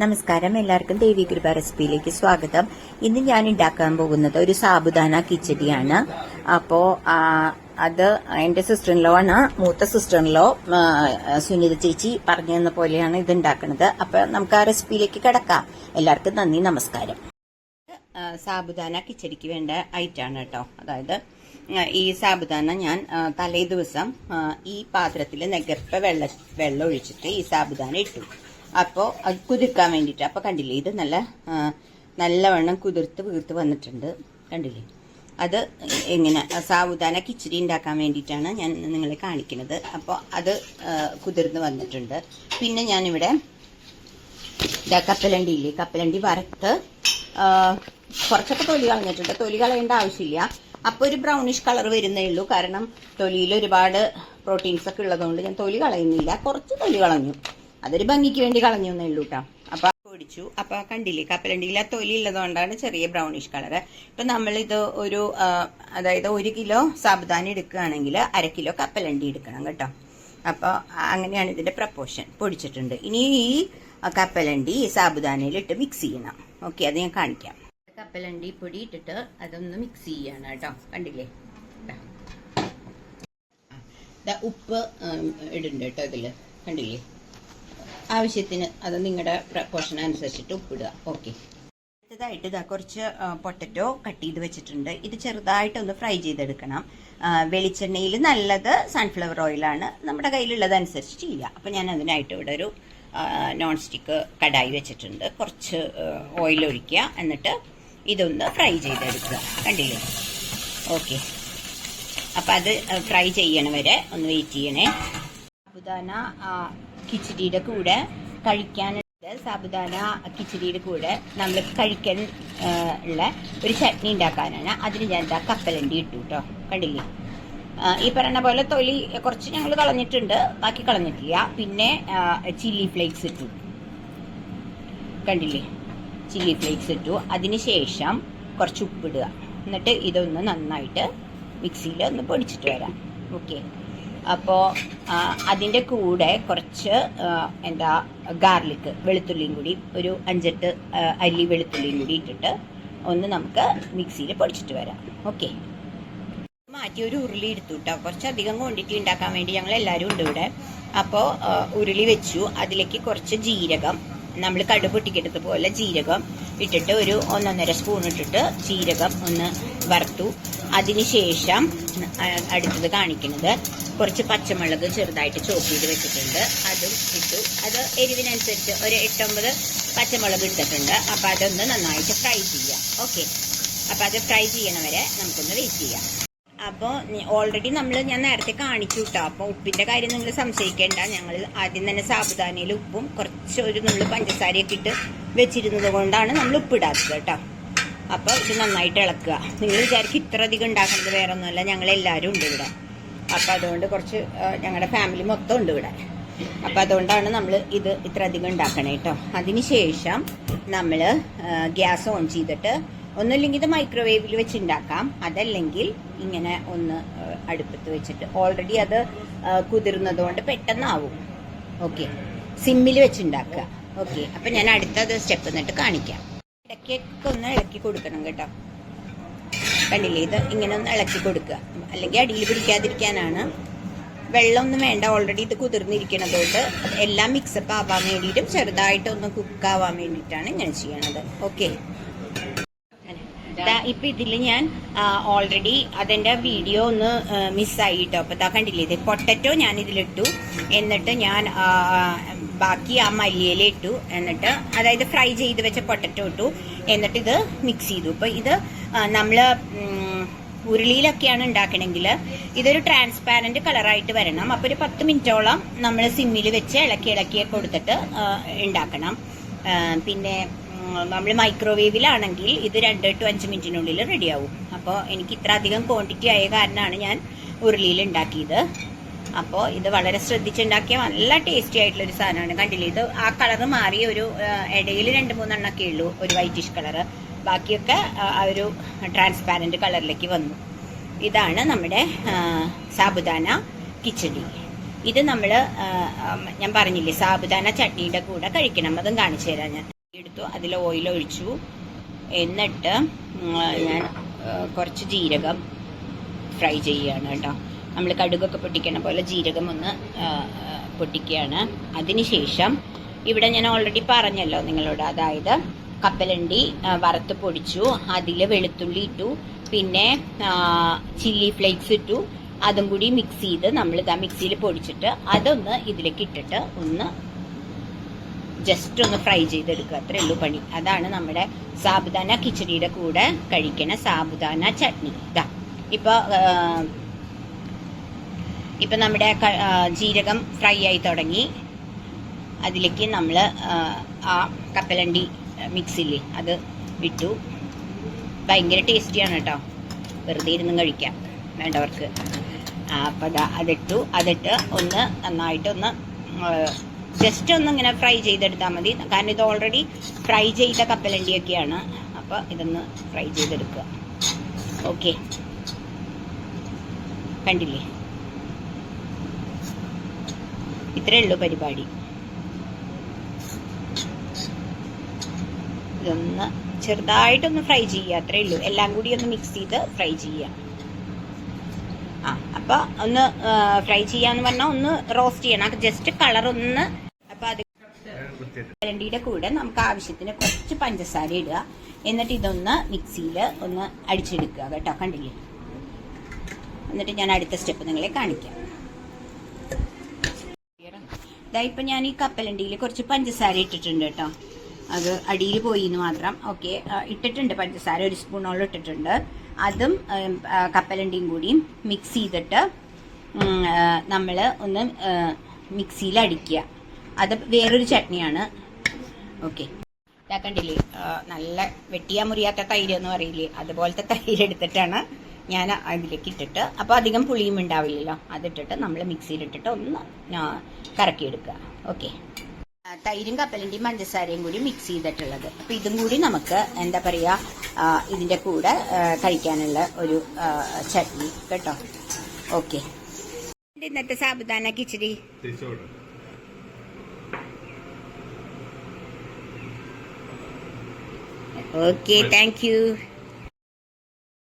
നമസ്കാരം, എല്ലാവർക്കും ദേവി കൃപ റെസിപ്പിയിലേക്ക് സ്വാഗതം. ഇന്ന് ഞാൻ ഉണ്ടാക്കാൻ പോകുന്നത് ഒരു സാബുദാന കിച്ചടിയാണ്. അപ്പോ അത് എന്റെ സിസ്റ്ററിൻലോ ആണ്, മൂത്ത സിസ്റ്ററിൻലോ സുനിത ചേച്ചി പറഞ്ഞു തന്ന പോലെയാണ് ഇത് ഉണ്ടാക്കുന്നത്. അപ്പൊ നമുക്ക് ആ റെസിപ്പിയിലേക്ക് കിടക്കാം. എല്ലാവർക്കും നന്ദി, നമസ്കാരം. സാബുദാന കിച്ചടിക്ക് വേണ്ട ഐറ്റാണ് കേട്ടോ. അതായത് ഈ സാബുദാന ഞാൻ തലേ ദിവസം ഈ പാത്രത്തിൽ നികർപ്പ വെള്ളം ഒഴിച്ചിട്ട് ഈ സാബുദാന ഇട്ടു. അപ്പോൾ അത് കുതിർക്കാൻ വേണ്ടിയിട്ട്. അപ്പോൾ കണ്ടില്ലേ, ഇത് നല്ലവണ്ണം വീർത്ത് വന്നിട്ടുണ്ട്. കണ്ടില്ലേ, അത് എങ്ങനെ സാബുദാന കിച്ചടി ഉണ്ടാക്കാൻ വേണ്ടിയിട്ടാണ് ഞാൻ നിങ്ങളെ കാണിക്കുന്നത്. അപ്പോൾ അത് കുതിർന്ന് വന്നിട്ടുണ്ട്. പിന്നെ ഞാനിവിടെ കപ്പലണ്ടി വറുത്ത് കുറച്ചൊക്കെ തൊലി കളഞ്ഞിട്ടുണ്ട്. തൊലി കളയേണ്ട ആവശ്യമില്ല. അപ്പോൾ ഒരു ബ്രൗണിഷ് കളർ വരുന്നേ ഉള്ളൂ. കാരണം തൊലിയിൽ ഒരുപാട് പ്രോട്ടീൻസ് ഒക്കെ ഉള്ളതുകൊണ്ട് ഞാൻ തൊലി കളയുന്നില്ല. കുറച്ച് തൊലി കളഞ്ഞു, അതൊരു ഭംഗിക്ക് വേണ്ടി കളഞ്ഞു എന്നേ ഉള്ളൂ കേട്ടോ. അപ്പൊ പൊടിച്ചു. അപ്പൊ കണ്ടില്ലേ, കപ്പലണ്ടിയിൽ ആ തൊലി ഉള്ളതുകൊണ്ടാണ് ചെറിയ ബ്രൗണിഷ് കളർ. ഇപ്പൊ നമ്മളിത് അതായത് 1 കിലോ സാബുദാന എടുക്കുകയാണെങ്കിൽ 1/2 കിലോ കപ്പലണ്ടി എടുക്കണം കേട്ടോ. അപ്പൊ അങ്ങനെയാണ് ഇതിന്റെ പ്രപ്പോർഷൻ. പൊടിച്ചിട്ടുണ്ട്. ഇനി ഈ കപ്പലണ്ടി സാബുദാനയിലിട്ട് മിക്സ് ചെയ്യണം. ഓക്കെ, അത് ഞാൻ കാണിക്കാം. കപ്പലണ്ടി പൊടി ഇട്ടിട്ട് അതൊന്ന് മിക്സ് ചെയ്യാണ് കേട്ടോ. കണ്ടില്ലേ, ഉപ്പ് ഇടുന്നുണ്ട് കേട്ടോ ഇതില്. കണ്ടില്ലേ, ആവശ്യത്തിന്, അത് നിങ്ങളുടെ പ്രപ്പോർഷൻ അനുസരിച്ചിട്ട് ഉപ്പിടുക. ഓക്കെ, അടുത്തതായിട്ട് കുറച്ച് പൊട്ടറ്റോ കട്ട് ചെയ്ത് വെച്ചിട്ടുണ്ട്. ഇത് ചെറുതായിട്ടൊന്ന് ഫ്രൈ ചെയ്തെടുക്കണം. വെളിച്ചെണ്ണയിൽ നല്ലത് സൺഫ്ലവർ ഓയിലാണ്. നമ്മുടെ കയ്യിലുള്ളതനുസരിച്ച് ചെയ്യുക. അപ്പം ഞാൻ അതിനായിട്ട് ഇവിടെ ഒരു നോൺ സ്റ്റിക്ക് കടായി വെച്ചിട്ടുണ്ട്. കുറച്ച് ഓയിൽ ഒഴിക്കുക, എന്നിട്ട് ഇതൊന്ന് ഫ്രൈ ചെയ്തെടുക്കുക. കണ്ടില്ലേ, ഓക്കെ. അപ്പം അത് ഫ്രൈ ചെയ്യണ വരെ ഒന്ന് വെയിറ്റ് ചെയ്യണേ. സാബുദാന കിച്ചടിയുടെ കൂടെ സാബുദാന കിച്ചടിയുടെ കൂടെ നമ്മൾ കഴിക്കാൻ ഉള്ള ഒരു ചട്നി ഉണ്ടാക്കാനാണ്. അതിന് ഞാൻ കപ്പലണ്ടി ഇട്ടു കേട്ടോ. കണ്ടില്ലേ, ഈ പറയുന്ന പോലെ തൊലി കുറച്ച് ഞങ്ങൾ കളഞ്ഞിട്ടുണ്ട്, ബാക്കി കളഞ്ഞിട്ടില്ല. പിന്നെ ചില്ലി ഫ്ലേക്സ് ഇട്ടു. കണ്ടില്ലേ, ചില്ലി ഫ്ലേക്സ് ഇട്ടു. അതിനുശേഷം കുറച്ച് ഉപ്പിടുക. എന്നിട്ട് ഇതൊന്ന് നന്നായിട്ട് മിക്സിയിൽ ഒന്ന് പൊടിച്ചിട്ട് വരാം. ഓക്കെ, അപ്പോൾ അതിൻ്റെ കൂടെ കുറച്ച് ഗാർലിക്, വെളുത്തുള്ളിയും കൂടി, ഒരു 5-8 അല്ലി വെളുത്തുള്ളിയും കൂടി ഇട്ടിട്ട് ഒന്ന് നമുക്ക് മിക്സിയിൽ പൊടിച്ചിട്ട് വരാം. ഓക്കെ, മാറ്റി ഒരു ഉരുളി എടുത്തു കേട്ടോ. കുറച്ചധികം ക്വാണ്ടിറ്റി ഉണ്ടാക്കാൻ വേണ്ടി ഞങ്ങൾ എല്ലാവരും ഉണ്ട് ഇവിടെ. അപ്പോൾ ഉരുളി വെച്ചു. അതിലേക്ക് കുറച്ച് ജീരകം, നമ്മൾ കടുക് പൊട്ടിക്കെടുത്ത പോലെ ജീരകം ഇട്ടിട്ട് ഒരു 1-1.5 സ്പൂൺ ഇട്ടിട്ട് ജീരകം ഒന്ന് വറുത്തു. അതിനുശേഷം അടുത്തത് കാണിക്കുന്നത് കുറച്ച് പച്ചമുളക് ചെറുതായിട്ട് ചോപ്പ് ചെയ്ത് വെച്ചിട്ടുണ്ട്. അതും ഇട്ടു. അത് എരിവിനനുസരിച്ച് ഒരു 8-9 പച്ചമുളക് ഇട്ടിട്ടുണ്ട്. അപ്പം അതൊന്ന് നന്നായിട്ട് ഫ്രൈ ചെയ്യാം. ഓക്കെ, അപ്പം അത് ഫ്രൈ ചെയ്യണവരെ നമുക്കൊന്ന് വെയിറ്റ് ചെയ്യാം. അപ്പോൾ ഓൾറെഡി ഞാൻ നേരത്തെ കാണിച്ചു കേട്ടോ. അപ്പോൾ ഉപ്പിന്റെ കാര്യം നിങ്ങൾ സംശയിക്കേണ്ട. ഞങ്ങൾ ആദ്യം തന്നെ സാബുദാനയിൽ ഉപ്പും കുറച്ച് ഒരു നുള്ളു പഞ്ചസാരയൊക്കെ ഇട്ട് വെച്ചിരുന്നത് കൊണ്ടാണ് നമ്മൾ ഉപ്പിടാത്തത് കേട്ടോ. അപ്പോൾ ഇത് നന്നായിട്ട് ഇളക്കുക. നിങ്ങൾ വിചാരിക്കും ഇത്ര അധികം ഉണ്ടാക്കുന്നത് വേറെ ഒന്നുമല്ല, ഞങ്ങളെല്ലാവരും ഉണ്ട് ഇവിടെ. അപ്പോൾ അതുകൊണ്ട് കുറച്ച് ഞങ്ങളുടെ ഫാമിലി മൊത്തം ഉണ്ട് ഇവിടെ. അപ്പോൾ അതുകൊണ്ടാണ് നമ്മൾ ഇത് ഇത്ര അധികം ഉണ്ടാക്കണേ കേട്ടോ. അതിനുശേഷം നമ്മൾ ഗ്യാസ് ഓൺ ചെയ്തിട്ട്, ഒന്നുമില്ലെങ്കിൽ ഇത് മൈക്രോവേവിൽ വെച്ച് ഉണ്ടാക്കാം, അതല്ലെങ്കിൽ ഇങ്ങനെ ഒന്ന് അടുപ്പത്ത് വെച്ചിട്ട്, ഓൾറെഡി അത് കുതിർന്നതുകൊണ്ട് പെട്ടെന്നാവും. ഓക്കെ, സിമ്മിൽ വെച്ചുണ്ടാക്കുക. ഓക്കെ, അപ്പം ഞാൻ അടുത്തത് സ്റ്റെപ്പ് എന്നിട്ട് കാണിക്കാം. ഇടയ്ക്കൊക്കെ ഒന്ന് ഇളക്കി കൊടുക്കണം കേട്ടോ. കണ്ടില്ലേ, ഇത് ഇങ്ങനെ ഒന്ന് ഇളക്കി കൊടുക്കുക, അല്ലെങ്കിൽ അടിയിൽ പിടിക്കാതിരിക്കാനാണ്. വെള്ളമൊന്നും വേണ്ട, ഓൾറെഡി ഇത് കുതിർന്നിരിക്കണതുകൊണ്ട് എല്ലാം മിക്സപ്പ് ആവാൻ വേണ്ടിയിട്ടും ചെറുതായിട്ടൊന്ന് കുക്കാവാൻ വേണ്ടിയിട്ടാണ് ഇങ്ങനെ ചെയ്യണത്. ഓക്കെ, ഇപ്പൊ ഇതിൽ ഞാൻ ഓൾറെഡി അതിന്റെ വീഡിയോ ഒന്ന് മിസ്സായിട്ടോ. അപ്പൊ കണ്ടില്ലേ, ഇത് പൊട്ടറ്റോ ഞാൻ ഇതിലിട്ടു. എന്നിട്ട് ഞാൻ ബാക്കി ആ മല്ലിയില ഇട്ടു. എന്നിട്ട് അതായത് ഫ്രൈ ചെയ്ത് വെച്ച പൊട്ടറ്റോ ഇട്ടു. എന്നിട്ട് ഇത് മിക്സ് ചെയ്തു. ഇപ്പൊ ഇത് നമ്മള് ഉരുളിയിലൊക്കെയാണ് ഉണ്ടാക്കണമെങ്കിൽ ഇതൊരു ട്രാൻസ്പാരന്റ് കളറായിട്ട് വരണം. അപ്പൊ ഒരു 10 മിനിറ്റോളം നമ്മൾ സിമ്മിൽ വെച്ച് ഇളക്കി കൊടുത്തിട്ട് ഉണ്ടാക്കണം. പിന്നെ നമ്മൾ മൈക്രോവേവിലാണെങ്കിൽ ഇത് 2 to 5 മിനിറ്റിനുള്ളിൽ റെഡിയാവും. അപ്പോൾ എനിക്ക് ഇത്ര അധികം ക്വാണ്ടിറ്റി ആയ കാരണമാണ് ഞാൻ ഉരുളിയിൽ ഉണ്ടാക്കിയത്. അപ്പോൾ ഇത് വളരെ ശ്രദ്ധിച്ചുണ്ടാക്കിയ നല്ല ടേസ്റ്റി ആയിട്ടുള്ളൊരു സാധനമാണ്. കണ്ടില്ലേ, ഇത് ആ കളറ് മാറി ഒരു ഇടയിൽ 2-3 എണ്ണൊക്കെ ഉള്ളൂ ഒരു വൈറ്റിഷ് കളറ്. ബാക്കിയൊക്കെ ആ ഒരു ട്രാൻസ്പാരന്റ് കളറിലേക്ക് വന്നു. ഇതാണ് നമ്മുടെ സാബുദാന കിച്ചടി. ഇത് നമ്മൾ ഞാൻ പറഞ്ഞില്ലേ, സാബുദാന ചട്നിയുടെ കൂടെ കഴിക്കണം. അതും കാണിച്ചു തരാം ഞാൻ. എടുത്തു, അതിൽ ഓയിൽ ഒഴിച്ചു. എന്നിട്ട് ഞാൻ കുറച്ച് ജീരകം ഫ്രൈ ചെയ്യുകയാണ് കേട്ടോ. നമ്മൾ കടുകൊക്കെ പൊട്ടിക്കണ പോലെ ജീരകം ഒന്ന് പൊട്ടിക്കുകയാണ്. അതിനുശേഷം ഇവിടെ ഞാൻ ഓൾറെഡി പറഞ്ഞല്ലോ നിങ്ങളോട്, അതായത് കപ്പലണ്ടി വറുത്ത് പൊടിച്ചു, അതിൽ വെളുത്തുള്ളി ഇട്ടു, പിന്നെ ചില്ലി ഫ്ലേക്സ് ഇട്ടു, അതും കൂടി മിക്സ് ചെയ്ത് നമ്മൾ മിക്സിയിൽ പൊടിച്ചിട്ട് അതൊന്ന് ഇതിലേക്ക് ഇട്ടിട്ട് ഒന്ന് ജസ്റ്റ് ഒന്ന് ഫ്രൈ ചെയ്തെടുക്കുക. അത്രേ ഉള്ളൂ പണി. അതാണ് നമ്മുടെ സാബുദാന കിച്ചടിയുടെ കൂടെ കഴിക്കണ സാബുദാന ചട്നി. ഇതാ ഇപ്പൊ നമ്മുടെ ജീരകം ഫ്രൈ ആയി തുടങ്ങി. അതിലേക്ക് നമ്മൾ ആ കപ്പലണ്ടി മിക്സില്ലേ അത് ഇട്ടു. ഭയങ്കര ടേസ്റ്റിയാണ് കേട്ടോ, വെറുതെ ഇരുന്നും കഴിക്കാം വേണ്ടവർക്ക്. അപ്പം അതിട്ട് ഒന്ന് നന്നായിട്ടൊന്ന് ജസ്റ്റ് ഒന്ന് ഇങ്ങനെ ഫ്രൈ ചെയ്തെടുത്താൽ മതി. കാരണം ഇത് ഓൾറെഡി ഫ്രൈ ചെയ്ത കപ്പലണ്ടിയൊക്കെയാണ്. അപ്പോൾ ഇതൊന്ന് ഫ്രൈ ചെയ്തെടുക്കുക. ഓക്കെ, കണ്ടില്ലേ? ഇത്രയേ ഉള്ളൂ പരിപാടി. ഇതൊന്ന് ചെറുതായിട്ടൊന്ന് ഫ്രൈ ചെയ്യുക, അത്രേ ഉള്ളൂ. എല്ലാം കൂടി ഒന്ന് മിക്സ് ചെയ്ത് ഫ്രൈ ചെയ്യുക. അപ്പോൾ ഒന്ന് ഫ്രൈ ചെയ്യാന്ന് പറഞ്ഞാൽ ഒന്ന് റോസ്റ്റ് ചെയ്യണം, ജസ്റ്റ് കളറൊന്ന്. അപ്പോൾ അത് കപ്പലണ്ടിയുടെ കൂടെ നമുക്ക് ആവശ്യത്തിന് കുറച്ച് പഞ്ചസാര ഇടുക. എന്നിട്ട് ഇതൊന്ന് മിക്സിയിൽ ഒന്ന് അടിച്ചെടുക്കുക കേട്ടോ. കണ്ടില്ലേ? എന്നിട്ട് ഞാൻ അടുത്ത സ്റ്റെപ്പ് നിങ്ങളെ കാണിക്കാം. ഇപ്പം ഞാൻ ഈ കപ്പലണ്ടിയിൽ കുറച്ച് പഞ്ചസാര ഇട്ടിട്ടുണ്ട് കേട്ടോ. അത് അടിയിൽ പോയി എന്ന് മാത്രം. ഓക്കെ, ഇട്ടിട്ടുണ്ട് പഞ്ചസാര, 1 സ്പൂണോളം ഇട്ടിട്ടുണ്ട്. അതും കപ്പലണ്ടിയും കൂടിയും മിക്സ് ചെയ്തിട്ട് നമ്മൾ ഒന്ന് മിക്സിയിൽ അടിക്കുക. അത് വേറൊരു ചട്നിയാണ്. ഓക്കെ, കണ്ടില്ലേ? നല്ല വെട്ടിയാ മുറിയാത്ത തൈര് എന്ന് പറയില്ലേ, അതുപോലത്തെ തൈര് എടുത്തിട്ടാണ് ഞാൻ അതിലേക്ക് ഇട്ടിട്ട്. അപ്പോൾ അധികം പുളിയും ഉണ്ടാവില്ലല്ലോ. അതിട്ടിട്ട് നമ്മൾ മിക്സിയിലിട്ടിട്ട് ഒന്ന് കറക്കിയെടുക്കുക. ഓക്കെ, തൈരും കപ്പലണ്ടിയും പഞ്ചസാരയും കൂടി മിക്സ് ചെയ്തിട്ടുള്ളത്. അപ്പോൾ ഇതും കൂടി നമുക്ക് എന്താ പറയുക, ഇതിൻ്റെ കൂടെ കഴിക്കാനുള്ള ഒരു ചട്നി കേട്ടോ. ഓക്കെ, ഇന്നത്തെ sabudana khichdi. Okay, thank U.